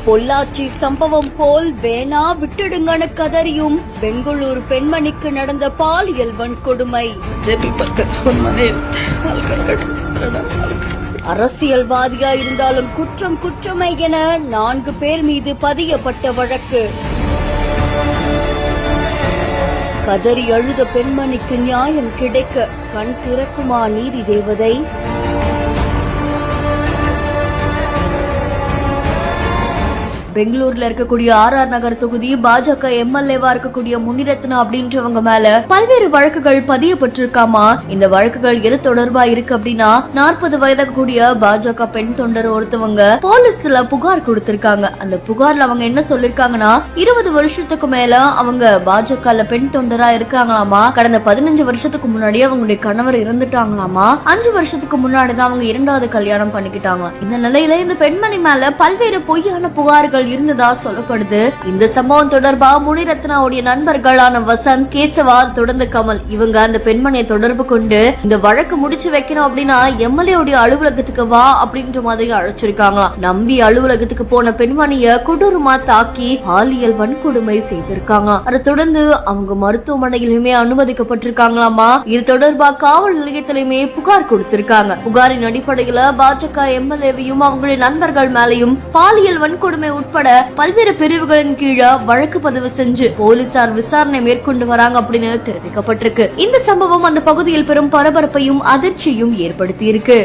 பொள்ளாச்சி சம்பவம் போல் வேணா விட்டுடுங்கன்னு கதறியும் பெங்களூர் பெண்மணிக்கு நடந்த பாலியல் வன்கொடுமை. அரசியல்வாதியா இருந்தாலும் குற்றம் குற்றமை என 4 பேர் மீது பதியப்பட்ட வழக்கு. கதறி அழுத பெண்மணிக்கு நியாயம் கிடைக்க கண் திறக்குமா நீதி தேவதை? பெங்களூர்ல இருக்கக்கூடிய RR நகர் தொகுதி பாஜக MLA-வா இருக்கக்கூடிய முனிரத்னா அப்படின்றவங்க மேல பல்வேறு வழக்குகள் பதியப்பட்டிருக்காமா. இந்த வழக்குகள் எது தொடர்பா இருக்கு அப்படின்னா 40 வயதாக கூடிய பாஜக பெண் தொண்டர் ஒருத்தவங்க போலீஸ்ல புகார் கொடுத்திருக்காங்க. அந்த புகார்ல அவங்க என்ன சொல்லிருக்காங்கன்னா 20 வருஷத்துக்கு மேல அவங்க பாஜகல பெண் தொண்டரா இருக்காங்களாமா. கடந்த 15 வருஷத்துக்கு முன்னாடி அவங்களுடைய கணவர் இறந்துட்டாங்களாமா. 5 வருஷத்துக்கு முன்னாடிதான் அவங்க 2வது கல்யாணம் பண்ணிக்கிட்டாங்க. இந்த நிலையில இந்த பெண்மணி மேல பல்வேறு பொய்யான புகார்கள் இருந்ததா சொல்லப்படுது. இந்த சம்பவம் தொடர்பா முனிரத்னாவுடைய நண்பர்களான வசந்த், கேசவா, தொடர்ந்து கமல் இவங்க அந்த பெண்மணியை தொடர்பு கொண்டு இந்த வழக்கு முடிச்சு வைக்கணும் அப்படின்னா MLA உடைய அலுவலகத்துக்கு வா அப்படின்ற மாதிரி அழைச்சிருக்காங்களாம். நம்பி அலுவலகத்துக்கு போன பெண்மணிய கொடூரமா தாக்கி பாலியல் வன்கொடுமை செய்திருக்காங்களாம். அதை தொடர்ந்து அவங்க மருத்துவமனையிலுமே அனுமதிக்கப்பட்டிருக்காங்களாமா. இது தொடர்பா காவல் நிலையத்திலுமே புகார் கொடுத்திருக்காங்க. புகாரின் அடிப்படையில பாஜக MLA-வையும் அவங்களுடைய நண்பர்கள் மேலையும் பாலியல் வன்கொடுமை உட்பட பல்வேறு பிரிவுகளின் கீழே வழக்கு பதிவு செஞ்சு போலீசார் விசாரணை மேற்கொண்டு வராங்க அப்படின்னு தெரிவிக்கப்பட்டிருக்கு. இந்த சம்பவம் அந்த பகுதியில் பெரும் பரபரப்பையும் அதிர்ச்சியும் ஏற்படுத்தி இருக்கு.